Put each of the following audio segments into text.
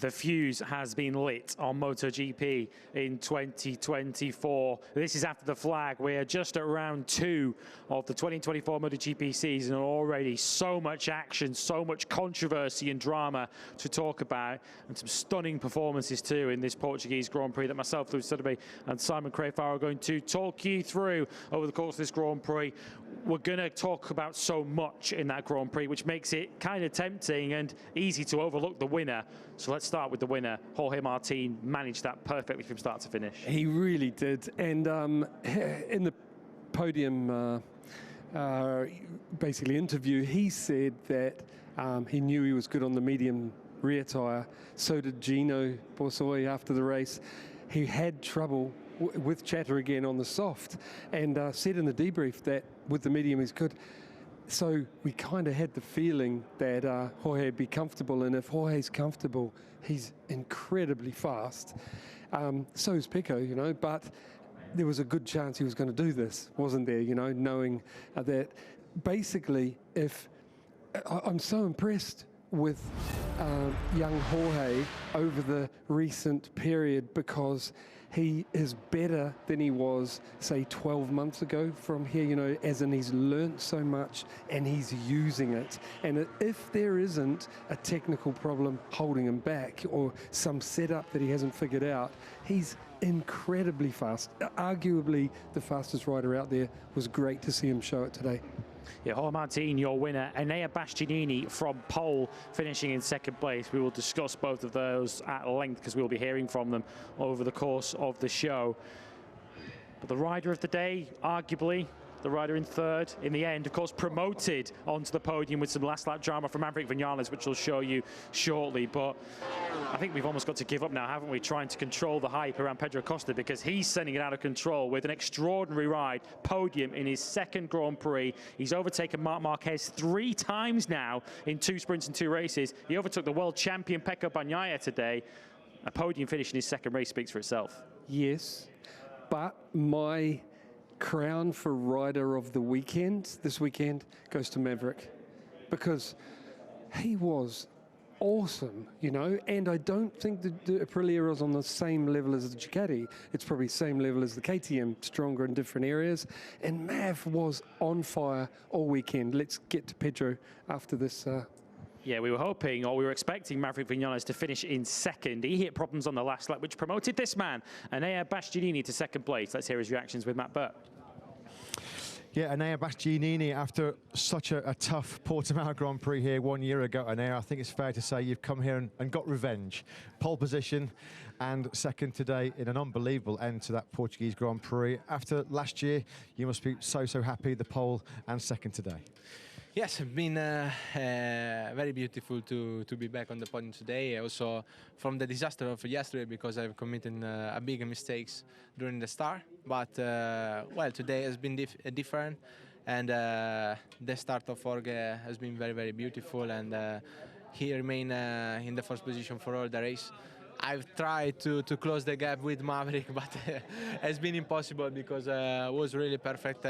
The fuse has been lit on MotoGP in 2024. This is after the flag. We're just at round 2 of the 2024 MotoGP season, and already so much action, so much controversy and drama to talk about, and some stunning performances too in this Portuguese Grand Prix that myself, Suddaby and Simon Crafar are going to talk you through over the course of this Grand Prix. We're going to talk about so much in that Grand Prix, which makes it kind of tempting and easy to overlook the winner. So let's start with the winner. Jorge Martin managed that perfectly from start to finish. He really did. And in the Podium basically interview, he said that he knew he was good on the medium rear tyre. So did Gino Borsoi after the race. He had trouble with chatter again on the soft, and said in the debrief that with the medium he's good. So we kind of had the feeling that Jorge would be comfortable, and if Jorge's comfortable, he's incredibly fast. So is Pecco, you know, but there was a good chance he was going to do this, wasn't there, you know, knowing that basically I'm so impressed with young Jorge over the recent period, because he is better than he was, say, 12 months ago from here, you know, as in he's learnt so much and he's using it. And if there isn't a technical problem holding him back or some setup that he hasn't figured out, he's incredibly fast. Arguably the fastest rider out there. Was great to see him show it today. Yeah, Jorge Martin, your winner. Bastianini from pole, finishing in second place. We will discuss both of those at length because we will be hearing from them over the course of the show. But the rider of the day, arguably, the rider in third, in the end, of course, promoted onto the podium with some last lap drama from Maverick Vinales, which we'll show you shortly. But I think we've almost got to give up now, haven't we, trying to control the hype around Pedro Acosta, because he's sending it out of control with an extraordinary ride. Podium in his second Grand Prix. He's overtaken Marc Marquez 3 times now in 2 sprints and 2 races. He overtook the world champion Pecco Bagnaia today. A podium finish in his second race speaks for itself. Yes, but my crown for rider of the weekend this weekend goes to Maverick, because he was awesome, you know, and I don't think the Aprilia is on the same level as the Ducati. It's probably same level as the KTM, stronger in different areas, and Mav was on fire all weekend. Let's get to Pedro after this. Yeah, we were hoping, or we were expecting Maverick Vinales to finish in second. He hit problems on the last lap, which promoted this man, Bastianini, to second place. Let's hear his reactions with Matt Burt. Yeah, Bastianini, after such a tough Portimao Grand Prix here 1 year ago, I think it's fair to say you've come here and got revenge. Pole position and second today in an unbelievable end to that Portuguese Grand Prix. After last year, you must be so happy, the pole and second today. Yes, it's been very beautiful to be back on the podium today. Also from the disaster of yesterday, because I've committed a big mistakes during the start. But well, today has been different, and the start of Jorge has been very beautiful, and he remained in the first position for all the race. I've tried to close the gap with Maverick, but it's been impossible, because it was really perfect.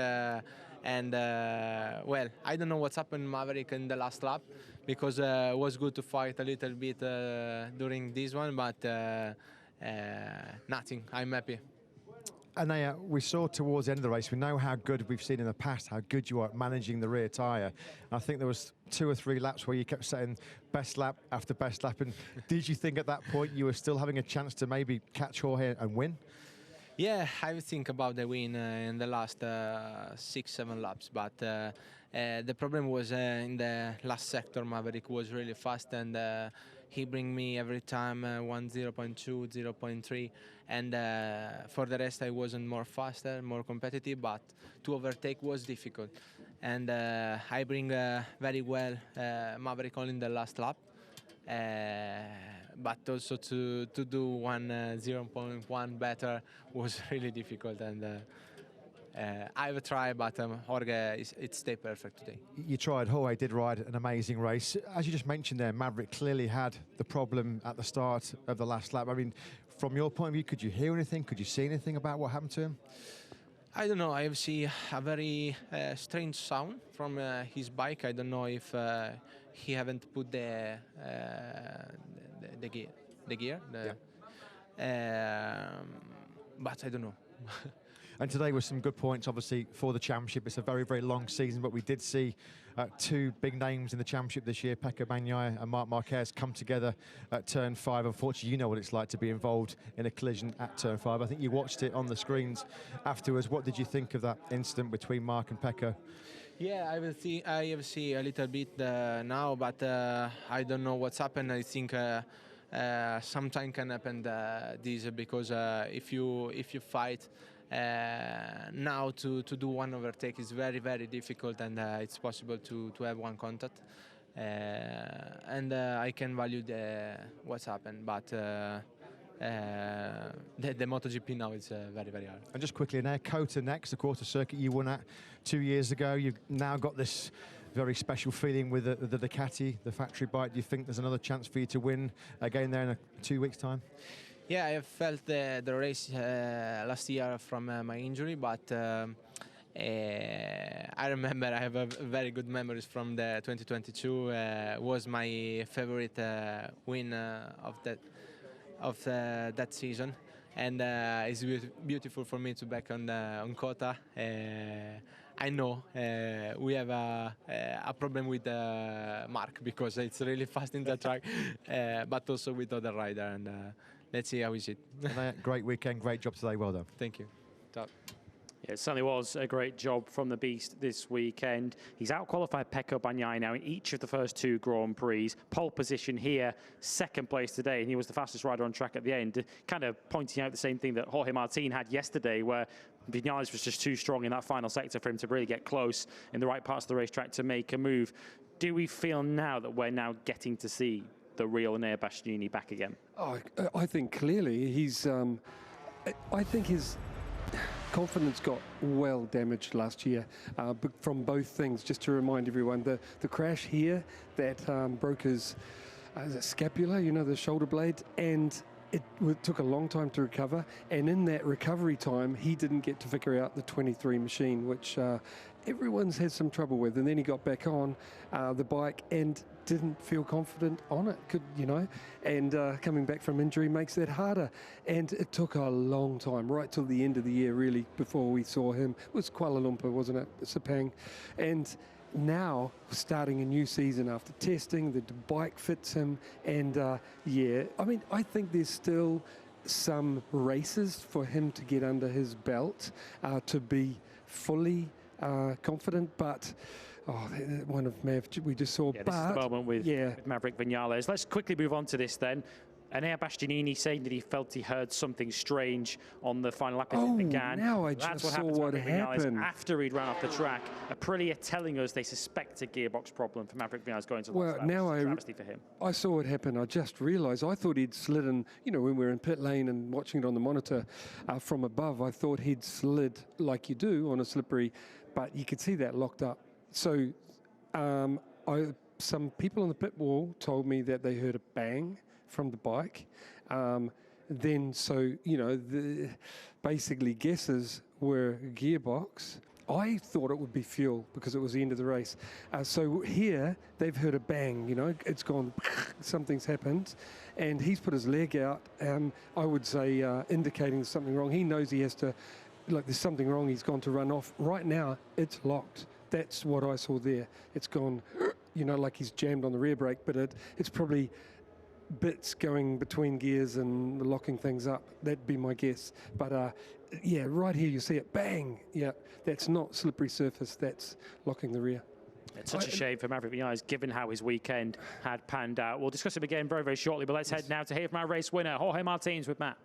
And well, I don't know what's happened Maverick in the last lap, because it was good to fight a little bit during this one, but nothing. I'm happy. And we saw towards the end of the race, we know how good we've seen in the past, how good you are at managing the rear tyre. And I think there was 2 or 3 laps where you kept setting best lap after best lap. And did you think at that point you were still having a chance to maybe catch Jorge and win? Yeah, I think about the win in the last 6-7 laps, but the problem was in the last sector. Maverick was really fast, and he bring me every time 0.2, 0.3, and for the rest I wasn't more faster, more competitive, but to overtake was difficult. And I bring very well Maverick on in the last lap. But also to do 0.1 better was really difficult, and I've tried, but Jorge, it stayed perfect today. You tried. Jorge did ride an amazing race. As you just mentioned there, Maverick clearly had the problem at the start of the last lap. I mean, from your point of view, could you hear anything? Could you see anything about what happened to him? I don't know. I see a very strange sound from his bike. I don't know if he haven't put the the gear. But I don't know. And today was some good points, obviously, for the championship. It's a very, very long season, but we did see two big names in the championship this year, Pecco Bagnaia and Marquez, come together at turn 5. Unfortunately, you know what it's like to be involved in a collision at turn 5. I think you watched it on the screens afterwards. What did you think of that incident between Mark and Pecco? Yeah, I have seen a little bit now, but I don't know what's happened. I think sometime can happen this because if you fight now to do one overtake is very, very difficult, and it's possible to have one contact. And I can value what's happened, but the MotoGP now is very, very hard. And just quickly, now Kota next, the quarter circuit you won at 2 years ago. You've now got this very special feeling with the Ducati, the factory bike. Do you think there's another chance for you to win again there in 2 weeks' time? Yeah, I felt the race last year from my injury, but I remember I have a very good memories from the 2022. Was my favorite win of that season, and it's beautiful for me to back on Kota. I know we have a problem with Mark because it's really fast in the track, but also with other rider, and let's see how is it. Great weekend, great job today, well done. Thank you. Top. Yeah, it certainly was a great job from the Beast this weekend. He's out-qualified Pecco Bagnaia now in each of the first 2 Grand Prix. Pole position here, second place today, and he was the fastest rider on track at the end, kind of pointing out the same thing that Jorge Martin had yesterday, where Vinales was just too strong in that final sector for him to really get close in the right parts of the racetrack to make a move. Do we feel now that we're now getting to see the real Enea Bastianini back again? Oh, I think clearly he's. I think his confidence got well damaged last year from both things. Just to remind everyone, the crash here that broke his scapula, you know, the shoulder blade, and it took a long time to recover. And in that recovery time, he didn't get to figure out the 23 machine, which everyone's had some trouble with. And then he got back on the bike and didn't feel confident on it, and coming back from injury makes that harder. And it took a long time, right till the end of the year, really, before we saw him. It was Kuala Lumpur, wasn't it? Sepang. And now, starting a new season after testing, the bike fits him. And I think there's still some races for him to get under his belt to be fully confident, but one of Mav we just saw. Yeah, this is the moment with Maverick Vinales. Let's quickly move on to this then. Enea Bastianini saying that he felt he heard something strange on the final lap as it began. Now I just saw what happened. After he'd run off the track. Aprilia telling us they suspect a gearbox problem for Maverick Vinales going to the last lap. Now travesty for him. I saw it happen. I just realised. I thought he'd slid in, when we were in pit lane and watching it on the monitor from above, I thought he'd slid like you do on a slippery, but you could see that locked up. So some people on the pit wall told me that they heard a bang from the bike. Basically guesses were gearbox. I thought it would be fuel because it was the end of the race. So here they've heard a bang, it's gone, something's happened, and he's put his leg out, I would say indicating there's something wrong. He knows he has to, there's something wrong, he's gone to run off. Right now, it's locked. That's what I saw there. It's gone, like he's jammed on the rear brake, but it's probably bits going between gears and locking things up. That'd be my guess. But right here you see it, bang. Yeah, that's not slippery surface, that's locking the rear. It's such a shame for Maverick Vinales, given how his weekend had panned out. We'll discuss him again very, very shortly, but let's head now to hear from our race winner, Jorge Martin, with Matt.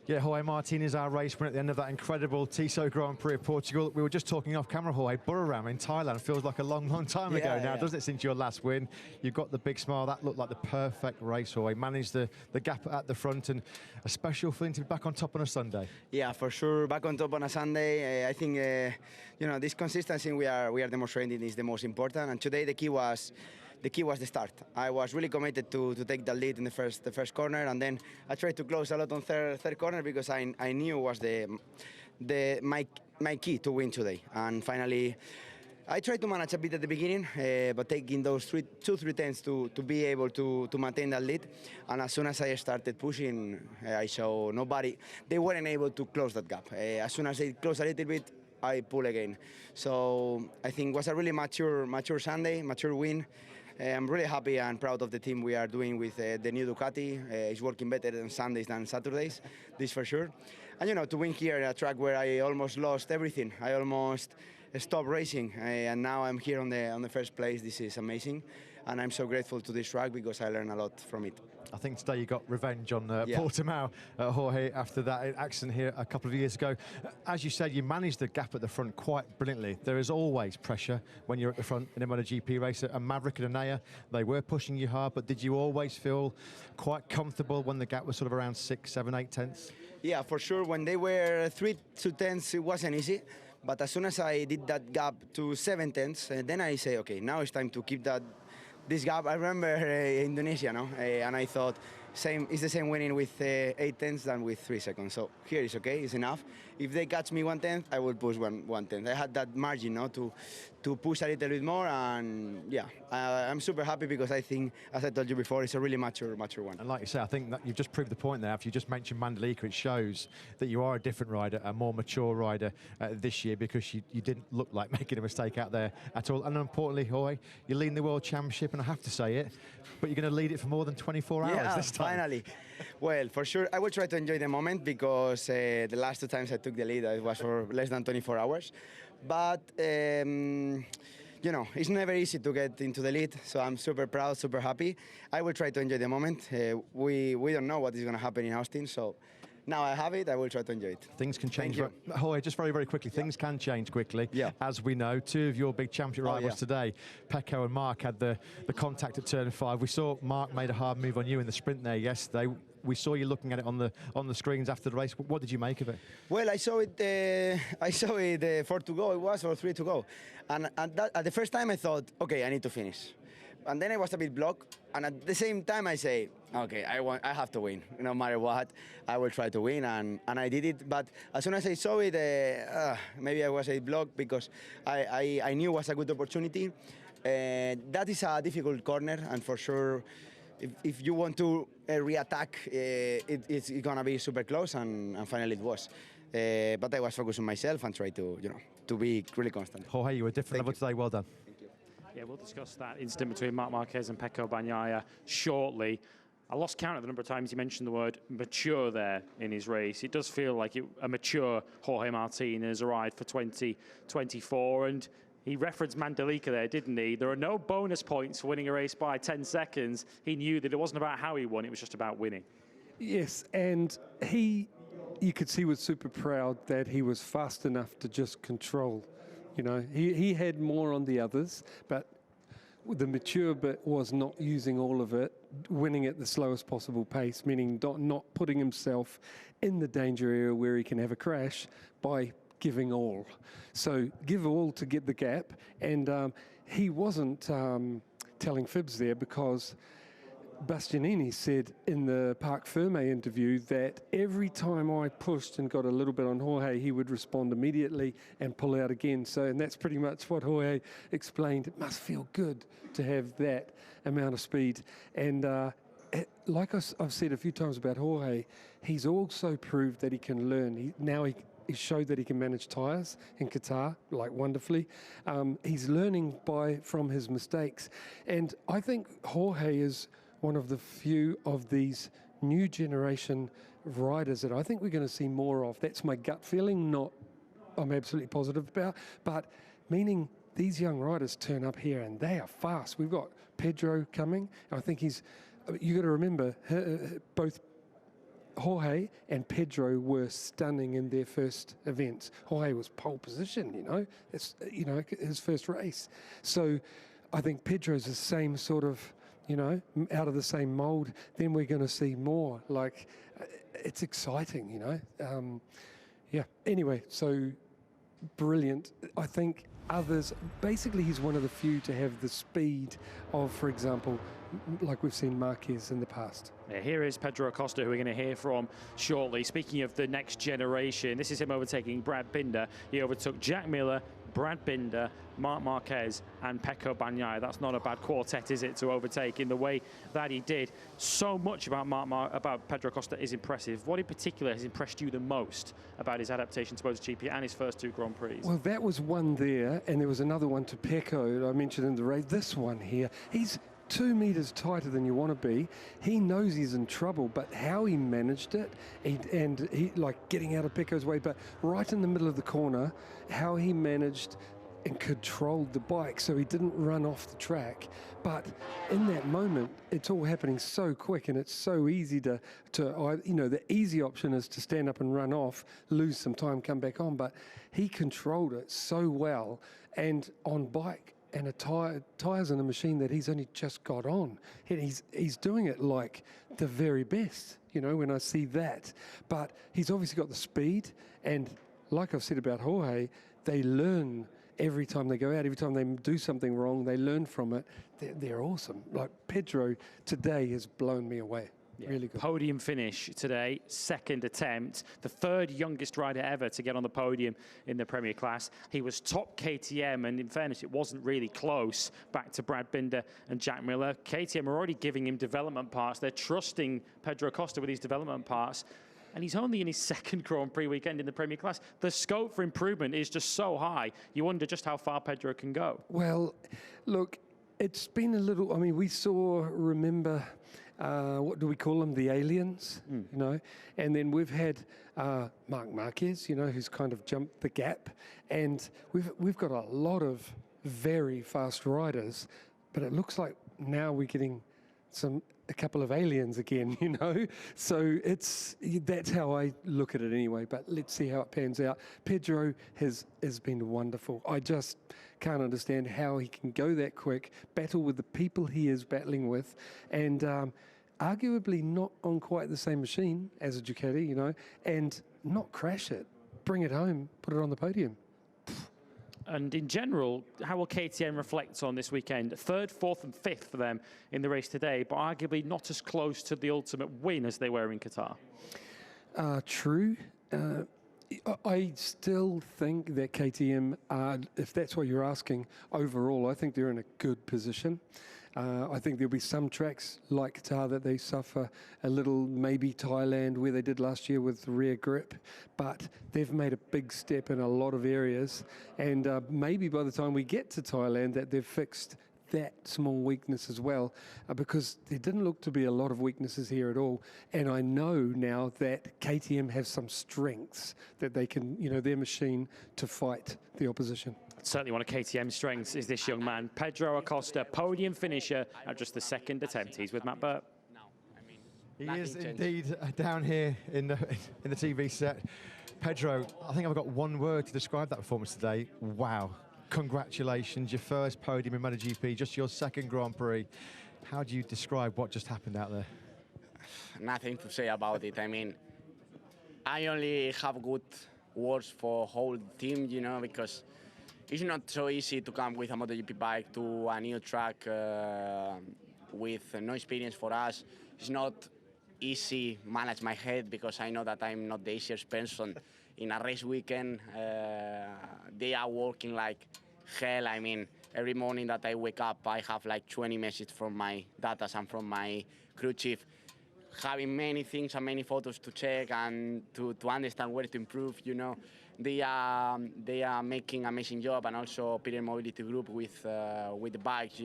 Yeah, Jorge Martin is our race winner at the end of that incredible Tissot Grand Prix of Portugal. We were just talking off camera, Jorge. Buriram in Thailand feels like a long, long time ago now, doesn't it, since your last win? You've got the big smile. That looked like the perfect race, Jorge. Managed the gap at the front, and a special feeling to be back on top on a Sunday. Yeah, for sure, back on top on a Sunday. I think, this consistency we are demonstrating is the most important, and today the key was the start. I was really committed to take the lead in the first corner, and then I tried to close a lot on third corner because I knew was my key to win today. And finally, I tried to manage a bit at the beginning, but taking those 2-3 tenths to be able to maintain that lead. And as soon as I started pushing, I saw nobody. They weren't able to close that gap. As soon as they closed a little bit, I pull again. So I think it was a really mature Sunday, mature win. I'm really happy and proud of the team we are doing with the new Ducati. It's working better on Sundays than Saturdays, this for sure. And you know, to win here at a track where I almost lost everything, I almost stopped racing, and now I'm here on the first place. This is amazing, and I'm so grateful to this track because I learned a lot from it. I think today you got revenge on Yeah. Portimao, Jorge, after that accident here a couple of years ago. As you said, you managed the gap at the front quite brilliantly. There is always pressure when you're at the front in a MotoGP race. And Maverick and Anaya, they were pushing you hard, but did you always feel quite comfortable when the gap was sort of around 6, 7, 8 tenths? Yeah, for sure. When they were 3 to 10ths, it wasn't easy. But as soon as I did that gap to 7 tenths, then I say, okay, now it's time to keep this gap. I remember Indonesia, no? And I thought, it's the same winning with 8 tenths than with 3 seconds. So here is okay, it's enough. If they catch me 1 tenth, I will push 1 tenth. I had that margin, no, to push a little bit more, and yeah, I'm super happy because I think, as I told you before, it's a really mature one. And like you say, I think that you've just proved the point there. After you just mentioned Mandalika, it shows that you are a different rider, a more mature rider this year, because you didn't look like making a mistake out there at all. And importantly, Jorge, you're leading the World Championship, and I have to say it, but you're going to lead it for more than 24 hours this time. Finally. Well, for sure, I will try to enjoy the moment because the last 2 times I took the lead, it was for less than 24 hours. But, you know, it's never easy to get into the lead, so I'm super proud, super happy. I will try to enjoy the moment. We don't know what is going to happen in Austin, so now I have it, I will try to enjoy it. Things can change. Jorge, just very, very quickly, things can change quickly. Yeah. As we know, 2 of your big championship rivals today, Pecco and Mark, had the contact at turn 5. We saw Mark made a hard move on you in the sprint there yesterday. We saw you looking at it on the screens after the race. What did you make of it? Well, I saw it 4 to go, it was, or 3 to go. And at the first time I thought, okay, I need to finish. And then I was a bit blocked, and at the same time I say, okay, I have to win. No matter what, I will try to win, and I did it. But as soon as I saw it, maybe I was a blocked because I knew it was a good opportunity. That is a difficult corner, and for sure, if you want to re-attack, it's going to be super close, and finally it was. But I was focused on myself and try to, you know, to be really constant. Jorge, you were a different level today. Well done. Yeah, we'll discuss that incident between Marc Marquez and Pecco Bagnaia shortly. I lost count of the number of times he mentioned the word mature there in his race. It does feel like a mature Jorge Martin has arrived for 2024, and he referenced Mandalika there, didn't he? There are no bonus points for winning a race by 10 seconds. He knew that it wasn't about how he won, it was just about winning. Yes, and you could see was super proud that he was fast enough to just control. You know, he had more on the others, but the mature bit was not using all of it, winning at the slowest possible pace, meaning not putting himself in the danger area where he can have a crash by giving all. So give all to get the gap, and he wasn't telling fibs there, because Bastianini said in the Parc Ferme interview that every time I pushed and got a little bit on Jorge, he would respond immediately and pull out again. So, and that's pretty much what Jorge explained. It must feel good to have that amount of speed. And like I've said a few times about Jorge, he's also proved that he can learn. He showed that he can manage tyres in Qatar, like, wonderfully. He's learning from his mistakes. And I think Jorge is one of the few of these new generation riders that I think we're going to see more of. That's my gut feeling, I'm absolutely positive about, but meaning these young riders turn up here and they are fast. We've got Pedro coming. I think you got to remember, both Jorge and Pedro were stunning in their first events. Jorge was pole position, it's, his first race. So I think Pedro's the same sort of, out of the same mould. Then we're going to see more. Like, it's exciting, yeah. Anyway, so brilliant. I think others, basically he's one of the few to have the speed of, for example, like we've seen Marquez in the past. Yeah, here is Pedro Acosta, who we're going to hear from shortly. Speaking of the next generation, this is him overtaking Brad Binder. He overtook Jack Miller, Brad Binder, Marc Marquez and Pecco Bagnaia. That's not a bad quartet, is it, to overtake in the way that he did. So much about Pedro Acosta is impressive. What in particular has impressed you the most about his adaptation to MotoGP and his first 2 Grand Prix? Well, that was one there, and there was another one to Pecco that I mentioned in the race. This one here, he's 2 meters tighter than you want to be. He knows he's in trouble, but how he managed it, and he like getting out of Pecco's way, but right in the middle of the corner, how he managed and controlled the bike so he didn't run off the track. But in that moment, it's all happening so quick, and it's so easy to the easy option is to stand up and run off, lose some time, come back on. But he controlled it so well, and on bike and tires in a machine that he's only just got on. He's doing it like the very best, when I see that. But he's obviously got the speed, and like I've said about Jorge, they learn every time they go out, every time they do something wrong, they learn from it. They're awesome. Like Pedro today has blown me away. Yeah. Really good. Podium finish today, 2nd attempt, the 3rd youngest rider ever to get on the podium in the Premier class. He was top KTM, and in fairness, it wasn't really close back to Brad Binder and Jack Miller. KTM are already giving him development parts. They're trusting Pedro Acosta with these development parts. And he's only in his 2nd Grand Prix weekend in the Premier class. The scope for improvement is just so high. You wonder just how far Pedro can go. Well, look, it's been a little, we saw, remember, what do we call them? The aliens, And then we've had Marc Marquez, who's kind of jumped the gap. And we've got a lot of very fast riders, but it looks like now we're getting a couple of aliens again, So that's how I look at it anyway. But let's see how it pans out. Pedro has been wonderful. I just can't understand how he can go that quick, battle with the people he is battling with, and arguably not on quite the same machine as a Ducati, and not crash it, bring it home, put it on the podium. And in general, how will KTM reflect on this weekend? 3rd, 4th and 5th for them in the race today, but arguably not as close to the ultimate win as they were in Qatar. True. I still think that KTM, if that's what you're asking, overall, I think they're in a good position. I think there'll be some tracks like Qatar that they suffer a little, maybe Thailand where they did last year with rear grip, but they've made a big step in a lot of areas, and maybe by the time we get to Thailand that they've fixed that small weakness as well, because there didn't look to be a lot of weaknesses here at all. And I know now that KTM have some strengths that they can, their machine to fight the opposition. Certainly one of KTM's strengths is this young man, Pedro Acosta, podium finisher at just the 2nd attempt. He's with Matt Burt. He is indeed down here in the TV set. Pedro, I think I've got one word to describe that performance today. Wow. Congratulations, your first podium in MotoGP, just your 2nd Grand Prix. How do you describe what just happened out there? Nothing to say about it. I only have good words for whole team, because it's not so easy to come with a MotoGP bike to a new track with no experience for us. It's not easy manage my head because I know that I'm not the easiest person in a race weekend. They are working like hell. Every morning that I wake up, I have like 20 messages from my data and from my crew chief, having many things and many photos to check and to understand where to improve. They are making an amazing job, and also Peter Mobility Group with the bikes.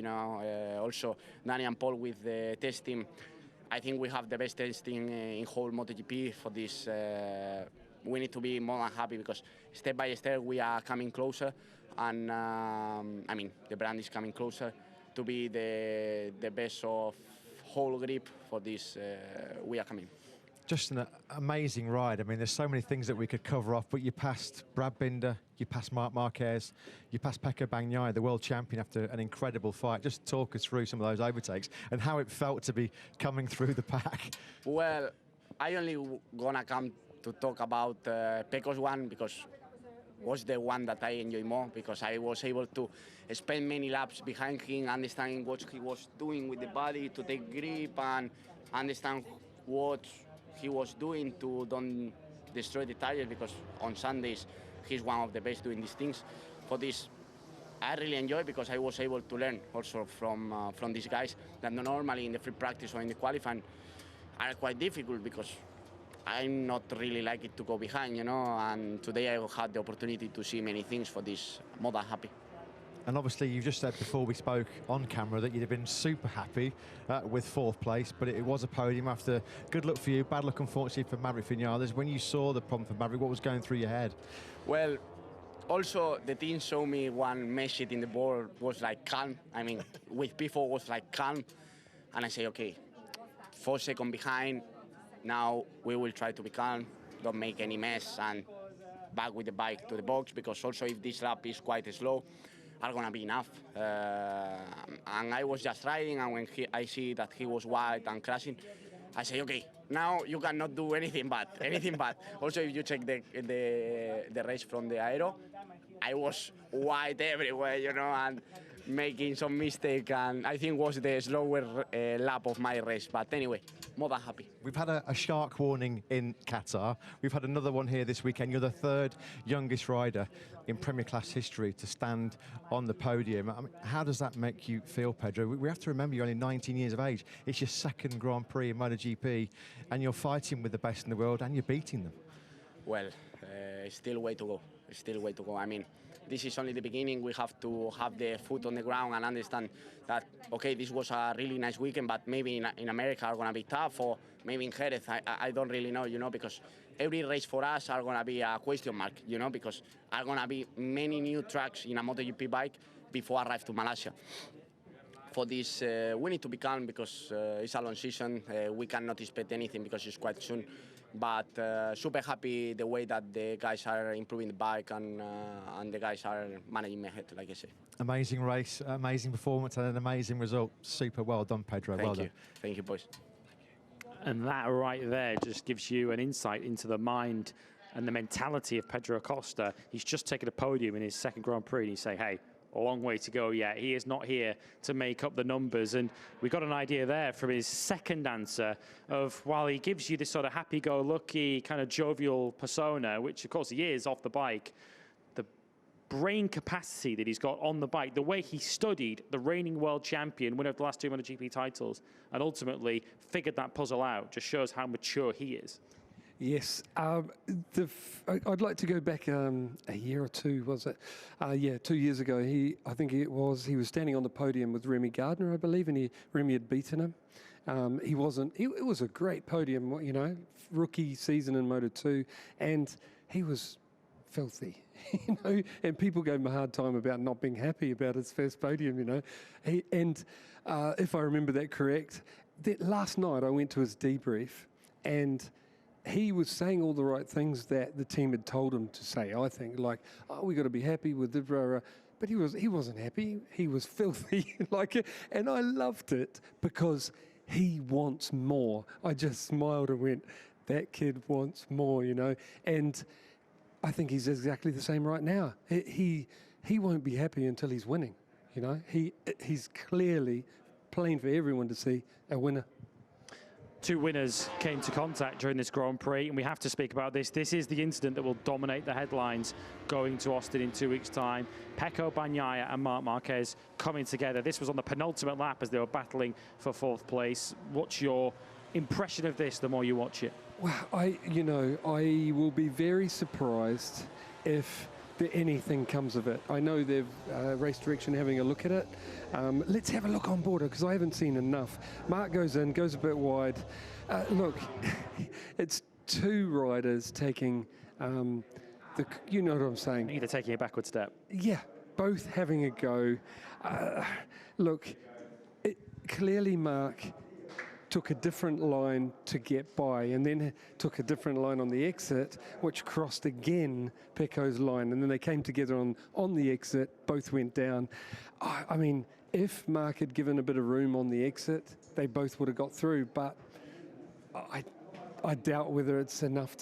Also Danny and Paul with the testing. I think we have the best testing in whole MotoGP for this. We need to be more than happy because step by step we are coming closer, and the brand is coming closer to be the best of whole grip for this. We are coming. Just an amazing ride. There's so many things that we could cover off, but you passed Brad Binder, you passed Marc Marquez, you passed Pecco Bagnaia, the world champion, after an incredible fight. Just talk us through some of those overtakes and how it felt to be coming through the pack. Well, I only gonna come to talk about Pecco's one because was the one that I enjoy more, because I was able to spend many laps behind him, understanding what he was doing with the body to take grip and understand what he was doing to don't destroy the tires, because on Sundays he's one of the best doing these things. for this, I really enjoy because I was able to learn also from these guys that normally in the free practice or in the qualifying are quite difficult because I'm not really like it to go behind, you know, and today I had the opportunity to see many things for this. More than happy. And obviously, you just said before we spoke on camera that you'd have been super happy with 4th place, but it was a podium after good luck for you, bad luck unfortunately for Maverick Vinales. When you saw the problem for Maverick, what was going through your head? Well, also the team showed me one message in the board was like calm. I mean, with P4 was like calm, and I say, okay, 4 seconds behind. Now we will try to be calm, don't make any mess, and back with the bike to the box, because also if this lap is quite slow, are gonna be enough. And I was just riding, and when I see that he was wide and crashing, I say, okay, now you cannot do anything bad, anything bad. Also, if you check the race from the aero, I was wide everywhere, you know, and making some mistake, and I think was the slower lap of my race. But anyway, more than happy. We've had a shark warning in Qatar. We've had another one here this weekend. You're the 3rd youngest rider in Premier Class history to stand on the podium. I mean, how does that make you feel, Pedro? We have to remember you're only 19 years of age. It's your 2nd Grand Prix in MotoGP, and you're fighting with the best in the world, and you're beating them. Well, still way to go. Still way to go. I mean, this is only the beginning. We have to have the foot on the ground and understand that, okay, this was a really nice weekend, but maybe in America are going to be tough, or maybe in Jerez. I don't really know, you know, because every race for us are going to be a question mark, you know, because are going to be many new tracks in a MotoGP bike before I arrive to Malaysia. For this, we need to be calm because it's a long season. We cannot expect anything because it's quite soon. But super happy the way that the guys are improving the bike and the guys are managing my head, like I say. Amazing race, amazing performance, and an amazing result. Super well done, Pedro. Thank well you. done. Thank you, boys. And that right there just gives you an insight into the mind and the mentality of Pedro Acosta. He's just taken a podium in his 2nd Grand Prix, and you say, hey, a long way to go yet. He is not here to make up the numbers. And we got an idea there from his 2nd answer of, while he gives you this sort of happy-go-lucky, kind of jovial persona, which of course he is off the bike, the brain capacity that he's got on the bike, the way he studied the reigning world champion, winner of the last 2 MotoGP titles, and ultimately figured that puzzle out, just shows how mature he is. Yes, I'd like to go back a year or two, was it? Yeah, 2 years ago. He was standing on the podium with Remy Gardner, I believe, and Remy had beaten him. It was a great podium, you know, rookie season in Moto2, and he was filthy, you know, and people gave him a hard time about not being happy about his first podium, you know. If I remember that correct, that last night I went to his debrief, and he was saying all the right things that the team had told him to say, I think, like, oh, we got to be happy with the but he wasn't happy. He was filthy, and I loved it because he wants more. I just smiled and went, that kid wants more, you know. And I think he's exactly the same right now. He won't be happy until he's winning, you know. He's clearly plain for everyone to see, a winner. 2 winners came to contact during this Grand Prix, and we have to speak about this. This is the incident that will dominate the headlines going to Austin in 2 weeks' time. Pecco Bagnaia and Marc Marquez coming together. This was on the penultimate lap as they were battling for 4th place. What's your impression of this the more you watch it? Well, I will be very surprised if anything comes of it. I know they've Race Direction having a look at it. Let's have a look on board because I haven't seen enough. Mark goes in, goes a bit wide. Look, it's 2 riders taking you know what I'm saying? Either taking a backward step. Yeah, both having a go. Look, clearly Mark took a different line to get by, and then took a different line on the exit, which crossed again Pecco's line, and then they came together on the exit, both went down. I mean, if Mark had given a bit of room on the exit, they both would have got through, but I doubt whether it's enough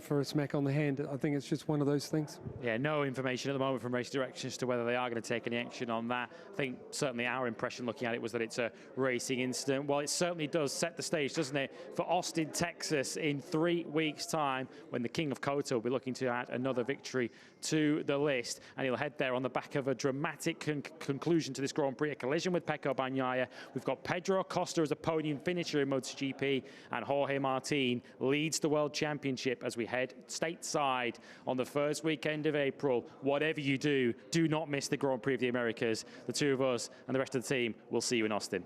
for a smack on the hand. I think it's just one of those things. Yeah, no information at the moment from Race Direction as to whether they are going to take any action on that. I think certainly our impression looking at it was that it's a racing incident. Well, it certainly does set the stage, doesn't it, for Austin, Texas in 3 weeks' time, when the King of Kota will be looking to add another victory to the list. And he'll head there on the back of a dramatic conclusion to this Grand Prix, a collision with Pecco Bagnaia. We've got Pedro Acosta as a podium finisher in MotoGP, and Jorge Martin leads the World Championship as we head stateside on the first weekend of April. Whatever you do, do not miss the Grand Prix of the Americas. The two of us and the rest of the team will see you in Austin.